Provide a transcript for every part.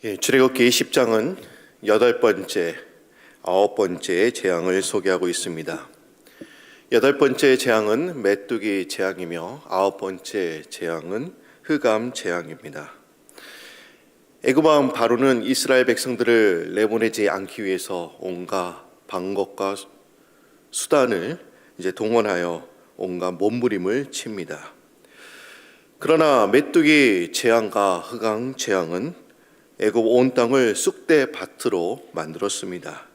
출애굽기 10장은 8번째, 9번째 재앙을 소개하고 있습니다. 8번째 재앙은 메뚜기 재앙이며 9번째 재앙은 흑암 재앙입니다. 애굽 왕 바로는 이스라엘 백성들을 내보내지 않기 위해서 온갖 방법과 수단을 동원하여 온갖 몸부림을 칩니다. 그러나 메뚜기 재앙과 흑암 재앙은 애굽 온 땅을 쑥대밭으로 만들었습니다.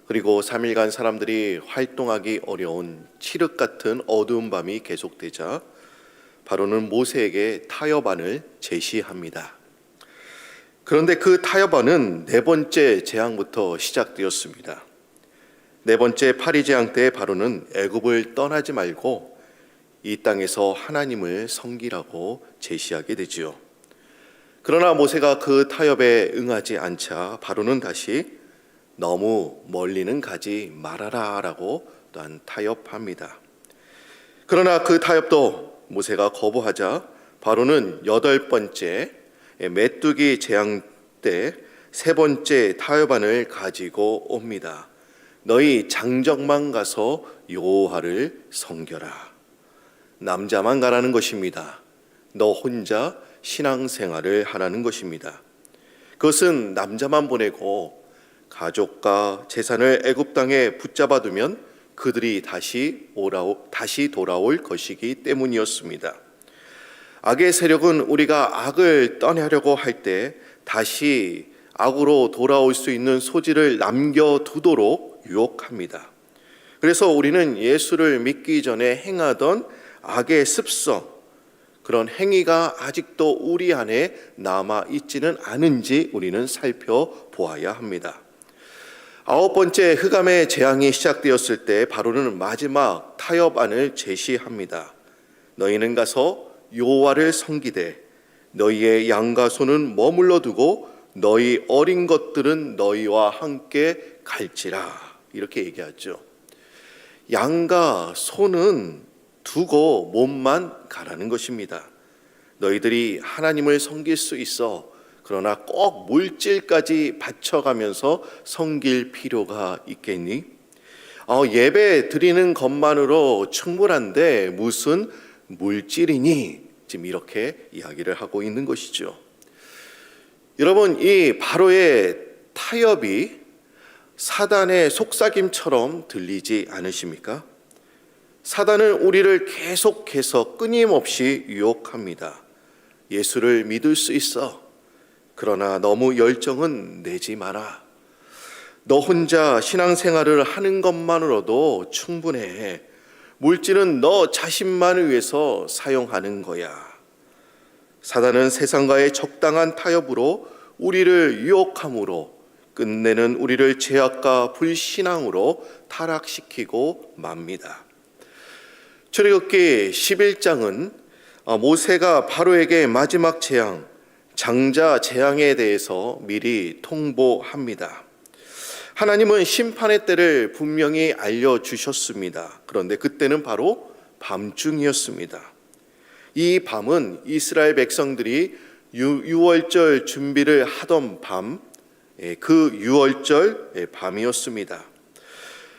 그리고 3일간 사람들이 활동하기 어려운 칠흑 같은 어두운 밤이 계속되자 바로는 모세에게 타협안을 제시합니다. 그런데 그 타협안은 4번째 재앙부터 시작되었습니다. 4번째 파리 재앙 때 바로는 애굽을 떠나지 말고 이 땅에서 하나님을 섬기라고 제시하게 되지요. 그러나 모세가 그 타협에 응하지 않자 바로는 다시 너무 멀리는 가지 말아라 라고 또한 타협합니다. 그러나 그 타협도 모세가 거부하자 바로는 8번째 메뚜기 재앙 때 3번째 타협안을 가지고 옵니다. 너희 장정만 가서 여호와를 섬겨라. 남자만 가라는 것입니다. 너 혼자 신앙생활을 하라는 것입니다. 그것은 남자만 보내고 가족과 재산을 애굽 땅에 붙잡아 두면 그들이 다시 돌아올 것이기 때문이었습니다. 악의 세력은 우리가 악을 떠나려고 할 때 다시 악으로 돌아올 수 있는 소지를 남겨두도록 유혹합니다. 그래서 우리는 예수를 믿기 전에 행하던 악의 습성, 그런 행위가 아직도 우리 안에 남아있지는 않은지 우리는 살펴보아야 합니다. 9번째 흑암의 재앙이 시작되었을 때 바로는 마지막 타협안을 제시합니다. 너희는 가서 여호와를 섬기되 너희의 양과 소는 머물러 두고 너희 어린 것들은 너희와 함께 갈지라. 이렇게 얘기하죠. 양과 소는 두고 몸만 가라는 것입니다. 너희들이 하나님을 섬길 수 있어. 그러나 꼭 물질까지 바쳐가면서 섬길 필요가 있겠니? 예배 드리는 것만으로 충분한데 무슨 물질이니? 지금 이렇게 이야기를 하고 있는 것이죠. 여러분, 이 바로의 타협이 사단의 속삭임처럼 들리지 않으십니까? 사단은 우리를 계속해서 끊임없이 유혹합니다. 예수를 믿을 수 있어. 그러나 너무 열정은 내지 마라. 너 혼자 신앙생활을 하는 것만으로도 충분해. 물질은 너 자신만을 위해서 사용하는 거야. 사단은 세상과의 적당한 타협으로 우리를 유혹함으로 끝내는 우리를 죄악과 불신앙으로 타락시키고 맙니다. 출애굽기 11장은 모세가 바로에게 마지막 재앙, 장자 재앙에 대해서 미리 통보합니다. 하나님은 심판의 때를 분명히 알려주셨습니다. 그런데 그때는 바로 밤중이었습니다. 이 밤은 이스라엘 백성들이 유월절 준비를 하던 밤, 그 유월절 밤이었습니다.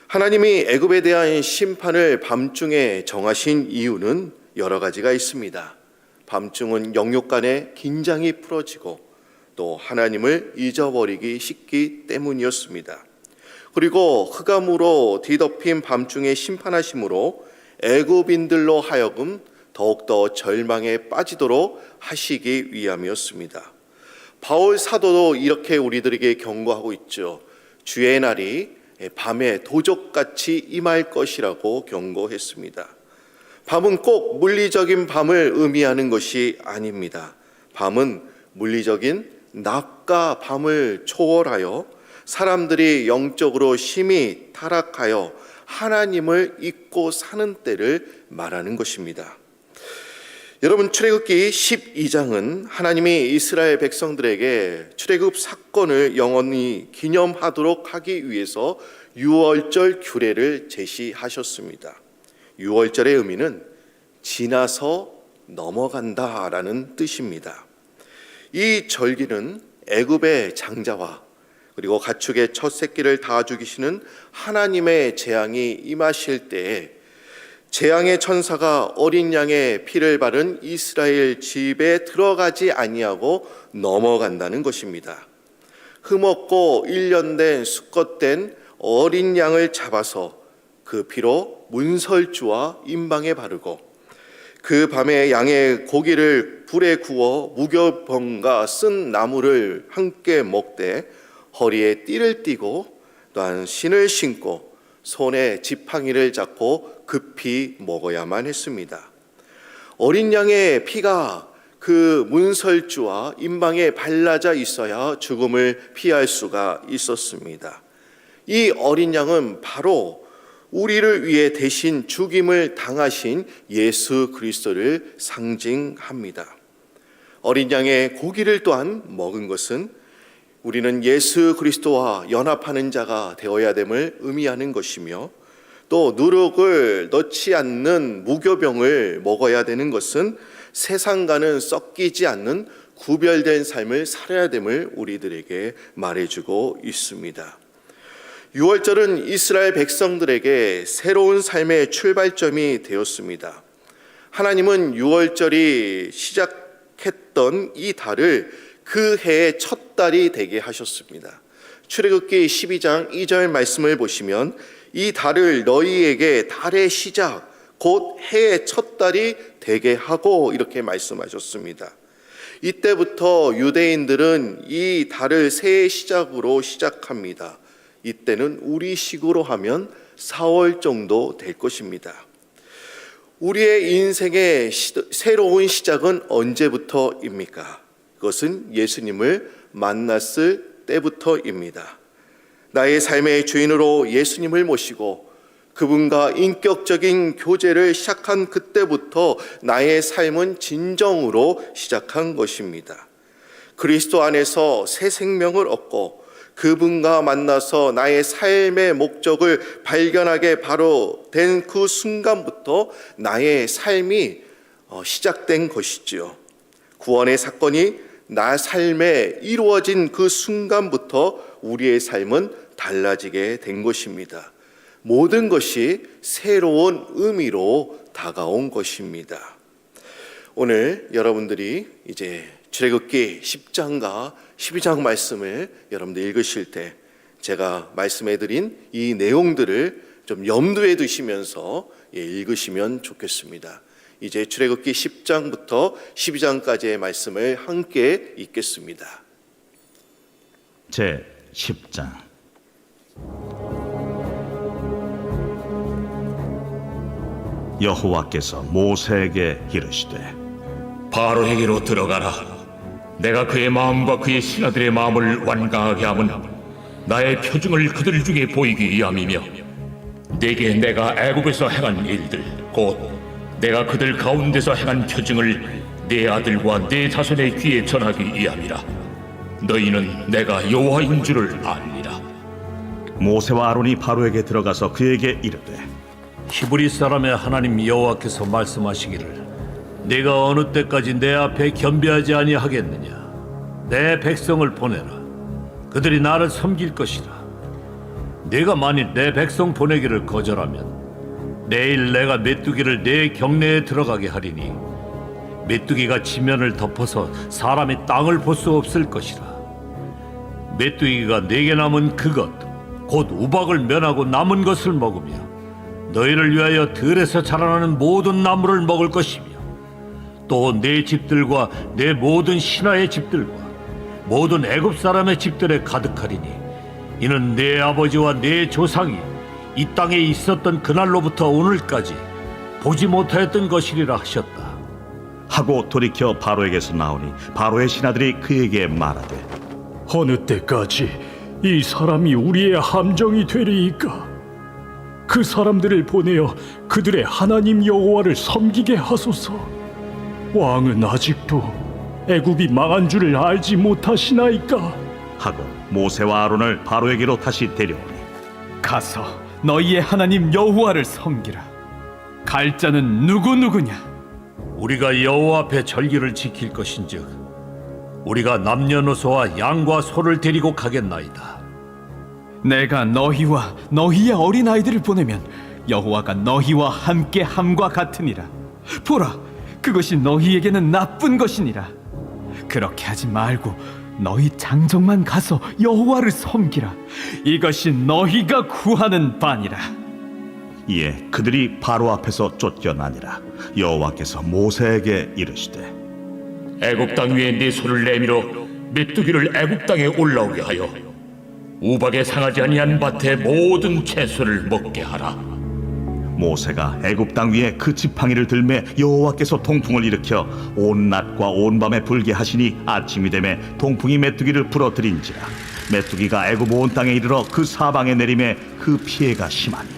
하나님이 애굽에 대한 심판을 밤중에 정하신 이유는 여러 가지가 있습니다. 밤중은 영육 간의 긴장이 풀어지고 또 하나님을 잊어버리기 쉽기 때문이었습니다. 그리고 흑암으로 뒤덮인 밤중에 심판하심으로 애굽인들로 하여금 더욱더 절망에 빠지도록 하시기 위함이었습니다. 바울 사도도 이렇게 우리들에게 경고하고 있죠. 주의 날이 밤에 도적같이 임할 것이라고 경고했습니다. 밤은 꼭 물리적인 밤을 의미하는 것이 아닙니다. 밤은 물리적인 낮과 밤을 초월하여 사람들이 영적으로 심히 타락하여 하나님을 잊고 사는 때를 말하는 것입니다. 여러분, 출애굽기 12장은 하나님이 이스라엘 백성들에게 출애굽 사건을 영원히 기념하도록 하기 위해서 유월절 규례를 제시하셨습니다. 유월절의 의미는 지나서 넘어간다라는 뜻입니다. 이 절기는 애굽의 장자와 그리고 가축의 첫 새끼를 다 죽이시는 하나님의 재앙이 임하실 때에 재앙의 천사가 어린 양의 피를 바른 이스라엘 집에 들어가지 아니하고 넘어간다는 것입니다. 흠없고 1년 된 수컷된 어린 양을 잡아서 그 피로 문설주와 임방에 바르고 그 밤에 양의 고기를 불에 구워 무교병과 쓴 나무를 함께 먹되 허리에 띠를 띠고 또한 신을 신고 손에 지팡이를 잡고 급히 먹어야만 했습니다. 어린 양의 피가 그 문설주와 임방에 발라져 있어야 죽음을 피할 수가 있었습니다. 이 어린 양은 바로 우리를 위해 대신 죽임을 당하신 예수 그리스도를 상징합니다. 어린 양의 고기를 또한 먹은 것은 우리는 예수 그리스도와 연합하는 자가 되어야 됨을 의미하는 것이며, 또 누룩을 넣지 않는 무교병을 먹어야 되는 것은 세상과는 섞이지 않는 구별된 삶을 살아야 됨을 우리들에게 말해주고 있습니다. 유월절은 이스라엘 백성들에게 새로운 삶의 출발점이 되었습니다. 하나님은 유월절이 시작했던 이 달을 그 해의 첫 달이 되게 하셨습니다. 출애굽기 12장 2절 말씀을 보시면 이 달을 너희에게 달의 시작 곧 해의 첫 달이 되게 하고 이렇게 말씀하셨습니다. 이때부터 유대인들은 이 달을 새해 시작으로 시작합니다. 이때는 우리식으로 하면 4월 정도 될 것입니다. 우리의 인생의 새로운 시작은 언제부터입니까? 그것은 예수님을 만났을 때부터입니다. 나의 삶의 주인으로 예수님을 모시고 그분과 인격적인 교제를 시작한 그때부터 나의 삶은 진정으로 시작한 것입니다. 그리스도 안에서 새 생명을 얻고 그분과 만나서 나의 삶의 목적을 발견하게 바로 된 그 순간부터 나의 삶이 시작된 것이지요. 구원의 사건이 나 삶에 이루어진 그 순간부터 우리의 삶은 달라지게 된 것입니다. 모든 것이 새로운 의미로 다가온 것입니다. 오늘 여러분들이 이제 출애굽기 10장과 12장 말씀을 여러분들 읽으실 때 제가 말씀해드린 이 내용들을 좀 염두에 두시면서 읽으시면 좋겠습니다. 이제 출애굽기 10장부터 12장까지의 말씀을 함께 읽겠습니다. 제 10장. 여호와께서 모세에게 이르시되 바로에게로 들어가라. 내가 그의 마음과 그의 신하들의 마음을 완강하게 함은 나의 표징을 그들 중에 보이기 위함이며 내게 내가 애굽에서 행한 일들 곧 내가 그들 가운데서 행한 표징을 네 아들과 네 자손의 귀에 전하기 위함이라. 너희는 내가 여호와인 줄을 알리라. 모세와 아론이 바로에게 들어가서 그에게 이르되 히브리 사람의 하나님 여호와께서 말씀하시기를 네가 어느 때까지 내 앞에 겸비하지 아니하겠느냐. 내 백성을 보내라. 그들이 나를 섬길 것이라. 네가 만일 내 백성 보내기를 거절하면 내일 내가 메뚜기를 내 경내에 들어가게 하리니 메뚜기가 지면을 덮어서 사람이 땅을 볼 수 없을 것이라. 메뚜기가 내게 남은 그것 곧 우박을 면하고 남은 것을 먹으며 너희를 위하여 들에서 자라나는 모든 나무를 먹을 것이며 또 내 집들과 내 모든 신하의 집들과 모든 애굽 사람의 집들에 가득하리니 이는 내 아버지와 내 조상이 이 땅에 있었던 그날로부터 오늘까지 보지 못하였던 것이리라 하셨다. 하고 돌이켜 바로에게서 나오니 바로의 신하들이 그에게 말하되 어느 때까지 이 사람이 우리의 함정이 되리이까? 그 사람들을 보내어 그들의 하나님 여호와를 섬기게 하소서. 왕은 아직도 애굽이 망한 줄을 알지 못하시나이까? 하고 모세와 아론을 바로에게로 다시 데려오니 가서 너희의 하나님 여호와를 섬기라. 갈 자는 누구냐? 우리가 여호와 앞에 절기를 지킬 것인즉 우리가 남녀노소와 양과 소를 데리고 가겠나이다. 내가 너희와 너희의 어린 아이들을 보내면 여호와가 너희와 함께 함과 같으니라. 보라, 그것이 너희에게는 나쁜 것이니라. 그렇게 하지 말고 너희 장정만 가서 여호와를 섬기라. 이것이 너희가 구하는 바니라. 이에 그들이 바로 앞에서 쫓겨나니라. 여호와께서 모세에게 이르시되 애굽 땅 위에 네 손을 내밀어 메뚜기를 애굽 땅에 올라오게 하여 우박에 상하지 아니한 밭의 모든 채소를 먹게 하라. 모세가 애굽 땅 위에 그 지팡이를 들매 여호와께서 동풍을 일으켜 온 낮과 온 밤에 불게 하시니 아침이 되매 동풍이 메뚜기를 부러뜨린지라. 메뚜기가 애굽 온 땅에 이르러 그 사방에 내림에 그 피해가 심하니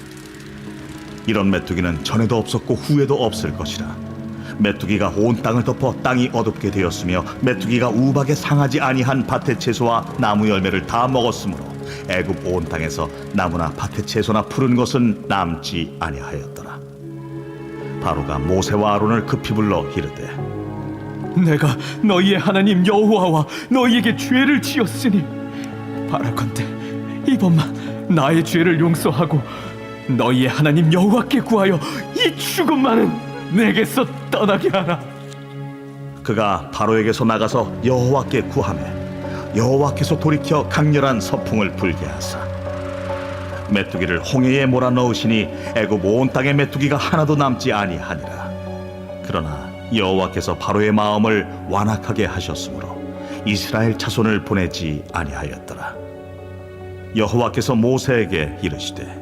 이런 메뚜기는 전에도 없었고 후에도 없을 것이라. 메뚜기가 온 땅을 덮어 땅이 어둡게 되었으며 메뚜기가 우박에 상하지 아니한 밭의 채소와 나무 열매를 다 먹었으므로 애굽 온 땅에서 나무나 밭의 채소나 푸른 것은 남지 아니하였더라. 바로가 모세와 아론을 급히 불러 이르되 내가 너희의 하나님 여호와와 너희에게 죄를 지었으니 바라건대 이번만 나의 죄를 용서하고 너희의 하나님 여호와께 구하여 이 죽음만은 내게서 떠나게 하라. 그가 바로에게서 나가서 여호와께 구하매 여호와께서 돌이켜 강렬한 서풍을 불게 하사 메뚜기를 홍해에 몰아넣으시니 애굽 온 땅에 메뚜기가 하나도 남지 아니하니라. 그러나 여호와께서 바로의 마음을 완악하게 하셨으므로 이스라엘 자손을 보내지 아니하였더라. 여호와께서 모세에게 이르시되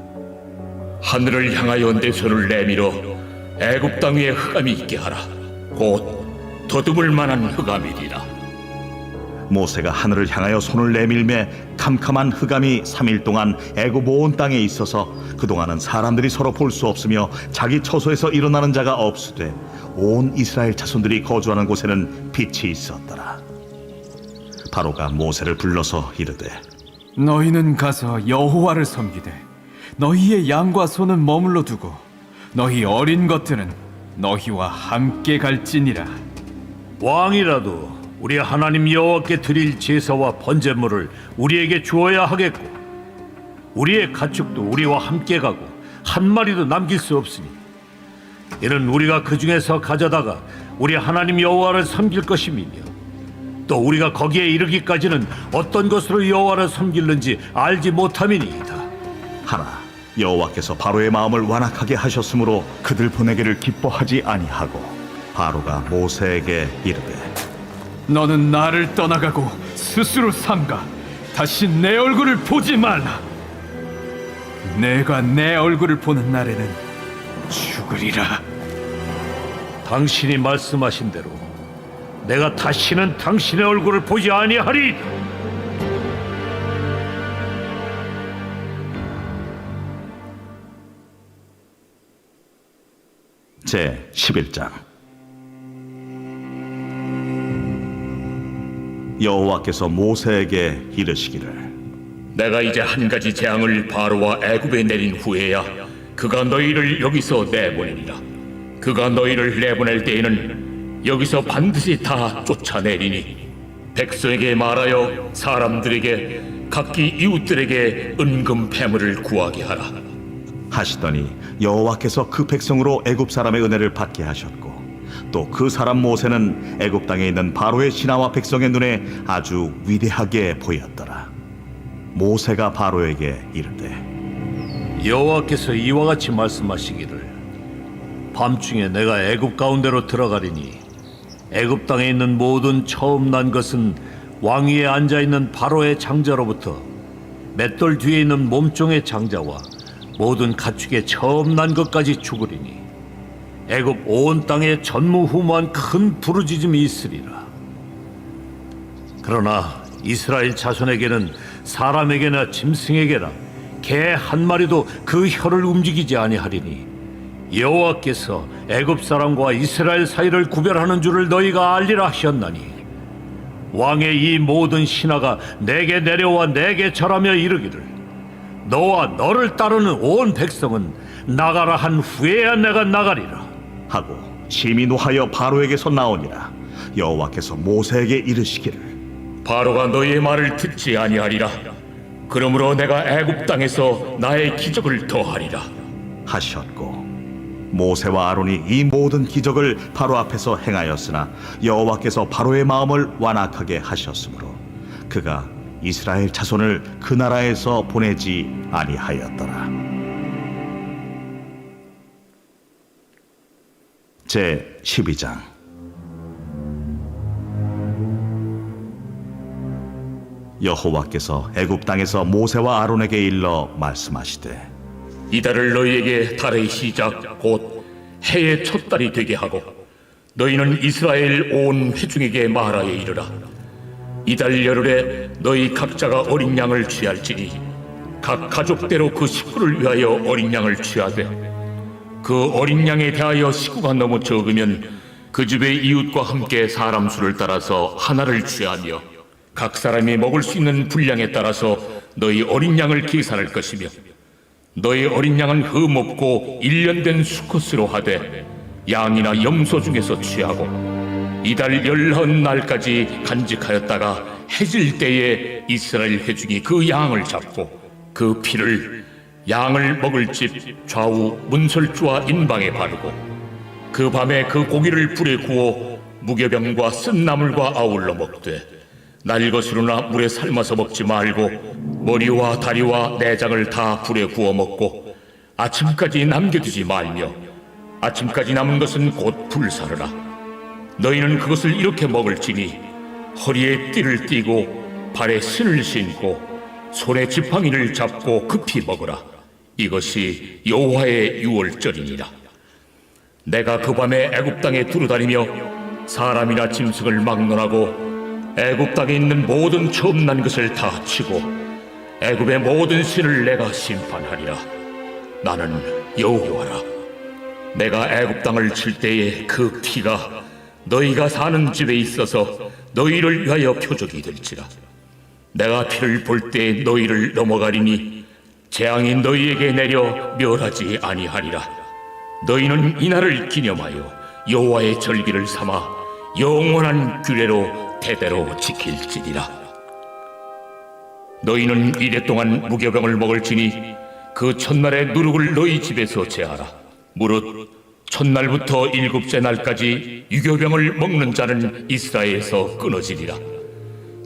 하늘을 향하여 내 손을 내밀어 애굽 땅 위에 흑암이 있게 하라. 곧 더듬을 만한 흑암이리라. 모세가 하늘을 향하여 손을 내밀매 캄캄한 흑암이 3일 동안 애굽 온 땅에 있어서 그동안은 사람들이 서로 볼 수 없으며 자기 처소에서 일어나는 자가 없으되 온 이스라엘 자손들이 거주하는 곳에는 빛이 있었더라. 바로가 모세를 불러서 이르되 너희는 가서 여호와를 섬기되 너희의 양과 소는 머물러 두고 너희 어린 것들은 너희와 함께 갈지니라. 왕이라도 우리 하나님 여호와께 드릴 제사와 번제물을 우리에게 주어야 하겠고 우리의 가축도 우리와 함께 가고 한 마리도 남길 수 없으니 이는 우리가 그 중에서 가져다가 우리 하나님 여호와를 섬길 것임이며 또 우리가 거기에 이르기까지는 어떤 것으로 여호와를 섬길는지 알지 못함이니이다. 하나 여호와께서 바로의 마음을 완악하게 하셨으므로 그들 보내기를 기뻐하지 아니하고 바로가 모세에게 이르되 너는 나를 떠나가고 스스로 삼가 다시 내 얼굴을 보지 말라. 내가 내 얼굴을 보는 날에는 죽으리라. 당신이 말씀하신 대로 내가 다시는 당신의 얼굴을 보지 아니하리이다. 제 11장 여호와께서 모세에게 이르시기를 내가 이제 한 가지 재앙을 바로와 애굽에 내린 후에야 그가 너희를 여기서 내보내리라. 그가 너희를 내보낼 때에는 여기서 반드시 다 쫓아내리니 백성에게 말하여 사람들에게 각기 이웃들에게 은금 패물을 구하게 하라. 하시더니 여호와께서 그 백성으로 애굽 사람의 은혜를 받게 하셨고 또 그 사람 모세는 애굽 땅에 있는 바로의 신하와 백성의 눈에 아주 위대하게 보였더라. 모세가 바로에게 이르되 여호와께서 이와 같이 말씀하시기를 밤중에 내가 애굽 가운데로 들어가리니 애굽 땅에 있는 모든 처음 난 것은 왕위에 앉아 있는 바로의 장자로부터 맷돌 뒤에 있는 몸종의 장자와 모든 가축의 처음 난 것까지 죽으리니 애굽 온 땅에 전무후무한 큰 부르짖음이 있으리라. 그러나 이스라엘 자손에게는 사람에게나 짐승에게나 개 한 마리도 그 혀를 움직이지 아니하리니 여호와께서 애굽 사람과 이스라엘 사이를 구별하는 줄을 너희가 알리라 하셨나니 왕의 이 모든 신하가 내게 내려와 내게 절하며 이르기를 너와 너를 따르는 온 백성은 나가라 한 후에야 내가 나가리라 하고 심히 노하여 바로에게서 나오니라. 여호와께서 모세에게 이르시기를 바로가 너희의 말을 듣지 아니하리라. 그러므로 내가 애굽 땅에서 나의 기적을 더하리라. 하셨고 모세와 아론이 이 모든 기적을 바로 앞에서 행하였으나 여호와께서 바로의 마음을 완악하게 하셨으므로 그가 이스라엘 자손을 그 나라에서 보내지 아니하였더라. 제 12장. 여호와께서 애굽 땅에서 모세와 아론에게 일러 말씀하시되 이달을 너희에게 달의 시작 곧 해의 첫 달이 되게 하고 너희는 이스라엘 온 회중에게 말하여 이르라. 이달 열흘에 너희 각자가 어린 양을 취할지니 각 가족대로 그 식구를 위하여 어린 양을 취하되 그 어린 양에 대하여 식구가 너무 적으면 그 집의 이웃과 함께 사람 수를 따라서 하나를 취하며 각 사람이 먹을 수 있는 분량에 따라서 너희 어린 양을 계산할 것이며 너희 어린 양은 흠 없고 1년 된 수컷으로 하되 양이나 염소 중에서 취하고 이달 19날까지 간직하였다가 해질 때에 이스라엘 회중이 그 양을 잡고 그 피를 양을 먹을 집 좌우 문설주와 인방에 바르고 그 밤에 그 고기를 불에 구워 무교병과 쓴 나물과 아울러 먹되 날 것으로나 물에 삶아서 먹지 말고 머리와 다리와 내장을 다 불에 구워 먹고 아침까지 남겨두지 말며 아침까지 남은 것은 곧 불사르라. 너희는 그것을 이렇게 먹을지니 허리에 띠를 띠고 발에 신을 신고 손에 지팡이를 잡고 급히 먹으라. 이것이 여호와의 유월절이니라. 내가 그 밤에 애굽 땅에 두루다니며 사람이나 짐승을 막론하고 애굽 땅에 있는 모든 처음 난 것을 다 치고 애굽의 모든 신을 내가 심판하리라. 나는 여호와라. 내가 애굽 땅을 칠 때에 그 피가 너희가 사는 집에 있어서 너희를 위하여 표적이 될지라. 내가 피를 볼 때 너희를 넘어가리니 재앙이 너희에게 내려 멸하지 아니하리라. 너희는 이날을 기념하여 여호와의 절기를 삼아 영원한 규례로 대대로 지킬지니라. 너희는 이래 동안 무교병을 먹을지니 그 첫날의 누룩을 너희 집에서 제하라. 무릇 첫날부터 일곱째 날까지 유교병을 먹는 자는 이스라엘에서 끊어지리라.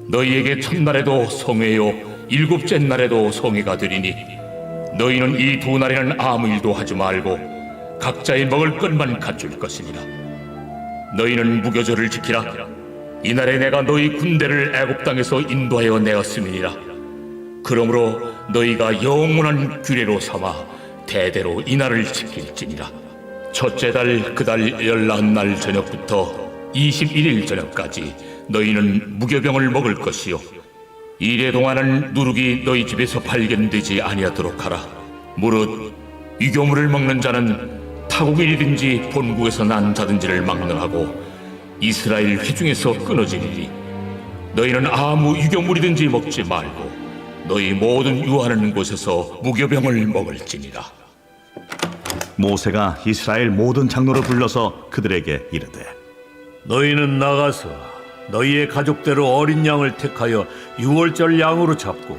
너희에게 첫날에도 성회요 일곱째 날에도 성회가 되리니 너희는 이 두 날에는 아무 일도 하지 말고 각자의 먹을 것만 갖출 것이니라. 너희는 무교절을 지키라. 이날에 내가 너희 군대를 애굽 땅에서 인도하여 내었음이니라. 그러므로 너희가 영원한 규례로 삼아 대대로 이날을 지킬지니라. 첫째 달 그 달 19날 저녁부터 21일 저녁까지 너희는 무교병을 먹을 것이요 이래 동안은 누룩이 너희 집에서 발견되지 아니하도록 하라. 무릇 유교물을 먹는 자는 타국인이든지 본국에서 난 자든지를 막론하고 이스라엘 회중에서 끊어지리니 너희는 아무 유교물이든지 먹지 말고 너희 모든 유하는 곳에서 무교병을 먹을지니라. 모세가 이스라엘 모든 장로를 불러서 그들에게 이르되 너희는 나가서 너희의 가족대로 어린 양을 택하여 유월절 양으로 잡고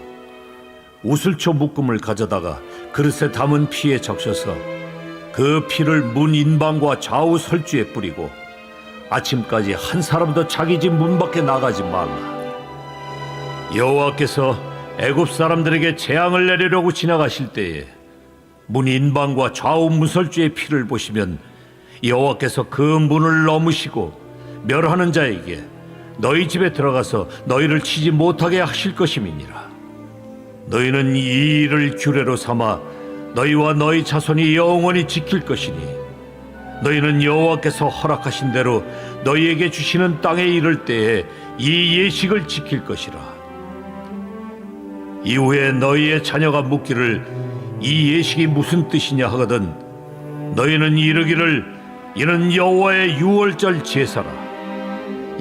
우슬초 묶음을 가져다가 그릇에 담은 피에 적셔서 그 피를 문 인방과 좌우 설주에 뿌리고 아침까지 한 사람도 자기 집 문 밖에 나가지 말라. 여호와께서 애굽 사람들에게 재앙을 내리려고 지나가실 때에 문 인방과 좌우 문설주의 피를 보시면 여호와께서 그 문을 넘으시고 멸하는 자에게 너희 집에 들어가서 너희를 치지 못하게 하실 것임이니라. 너희는 이 일을 규례로 삼아 너희와 너희 자손이 영원히 지킬 것이니 너희는 여호와께서 허락하신 대로 너희에게 주시는 땅에 이를 때에 이 예식을 지킬 것이라. 이후에 너희의 자녀가 묻기를 이 예식이 무슨 뜻이냐 하거든 너희는 이르기를 이는 여호와의 유월절 제사라.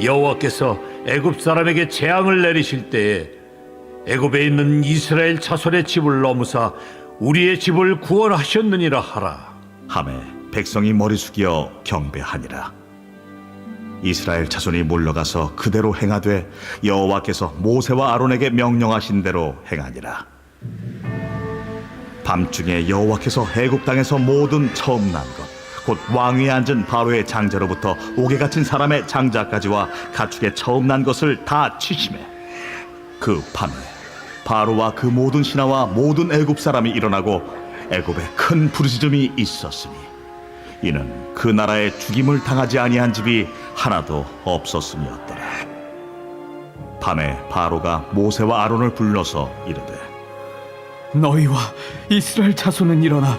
여호와께서 애굽 사람에게 재앙을 내리실 때에 애굽에 있는 이스라엘 자손의 집을 넘으사 우리의 집을 구원하셨느니라 하라. 하매 백성이 머리 숙여 경배하니라. 이스라엘 자손이 물러가서 그대로 행하되 여호와께서 모세와 아론에게 명령하신 대로 행하니라. 밤중에 여호와께서 애굽 땅에서 모든 처음 난 것 곧 왕위에 앉은 바로의 장자로부터 옥에 갇힌 사람의 장자까지와 가축의 처음 난 것을 다 치심해. 그 밤에 바로와 그 모든 신하와 모든 애굽 사람이 일어나고 애굽에 큰 부르짖음이 있었으니 이는 그 나라에 죽임을 당하지 아니한 집이 하나도 없었음이었더라. 밤에 바로가 모세와 아론을 불러서 이르되 너희와 이스라엘 자손은 일어나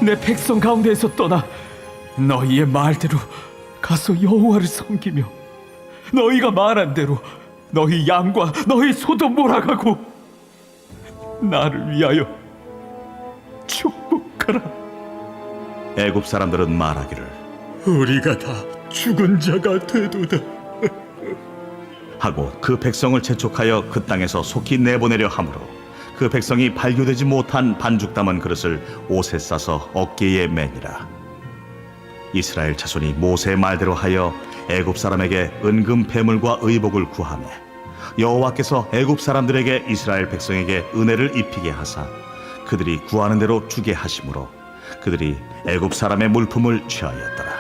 내 백성 가운데에서 떠나 너희의 말대로 가서 여호와를 섬기며 너희가 말한 대로 너희 양과 너희 소도 몰아가고 나를 위하여 축복하라. 애굽 사람들은 말하기를 우리가 다 죽은 자가 되도다. 하고 그 백성을 재촉하여 그 땅에서 속히 내보내려 하므로 그 백성이 발교되지 못한 반죽 담은 그릇을 옷에 싸서 어깨에 매니라. 이스라엘 자손이 모세의 말대로 하여 애굽 사람에게 은금 패물과 의복을 구하매 여호와께서 애굽 사람들에게 이스라엘 백성에게 은혜를 입히게 하사 그들이 구하는 대로 주게 하심으로 그들이 애굽 사람의 물품을 취하였더라.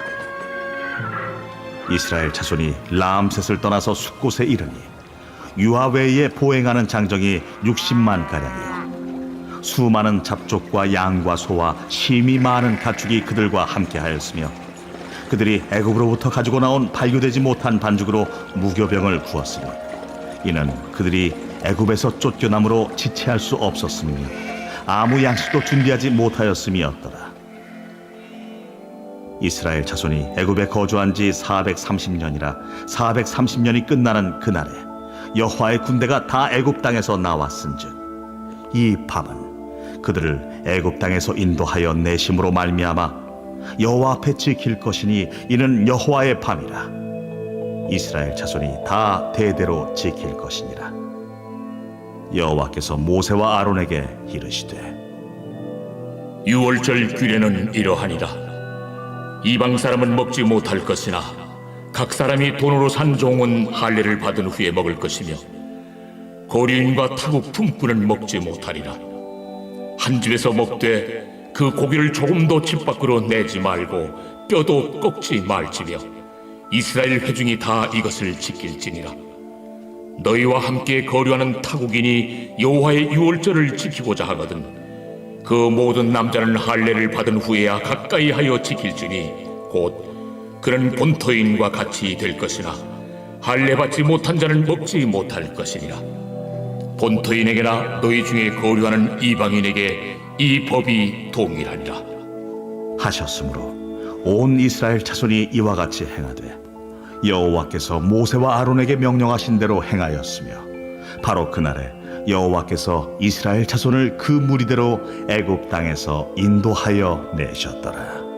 이스라엘 자손이 라암셋을 떠나서 숫곳에 이르니 유아 외에 보행하는 장정이 60만 가량이요 수많은 잡족과 양과 소와 심이 많은 가축이 그들과 함께하였으며 그들이 애굽으로부터 가지고 나온 발교되지 못한 반죽으로 무교병을 구웠으니 이는 그들이 애굽에서 쫓겨남으로 지체할 수 없었으며 아무 양식도 준비하지 못하였음이었더라. 이스라엘 자손이 애굽에 거주한 지 430년이라 430년이 끝나는 그날에 여호와의 군대가 다 애굽 땅에서 나왔은즉 이 밤은 그들을 애굽 땅에서 인도하여 내심으로 말미암아 여호와 앞에 지킬 것이니 이는 여호와의 밤이라. 이스라엘 자손이 다 대대로 지킬 것이니라. 여호와께서 모세와 아론에게 이르시되 유월절 규례는 이러하니라. 이방 사람은 먹지 못할 것이나 각 사람이 돈으로 산 종은 할례를 받은 후에 먹을 것이며 고리인과 타국 품꾼은 먹지 못하리라. 한 집에서 먹되 그 고기를 조금도 집 밖으로 내지 말고 뼈도 꺾지 말지며 이스라엘 회중이 다 이것을 지킬지니라. 너희와 함께 거류하는 타국인이 여호와의 유월절을 지키고자 하거든 그 모든 남자는 할례를 받은 후에야 가까이 하여 지킬지니 곧 그는 본토인과 같이 될 것이나 할례 받지 못한 자는 먹지 못할 것이니라. 본토인에게나 너희 중에 거류하는 이방인에게 이 법이 동일하니라. 하셨으므로 온 이스라엘 자손이 이와 같이 행하되 여호와께서 모세와 아론에게 명령하신 대로 행하였으며 바로 그날에 여호와께서 이스라엘 자손을 그 무리대로 애굽 땅에서 인도하여 내셨더라.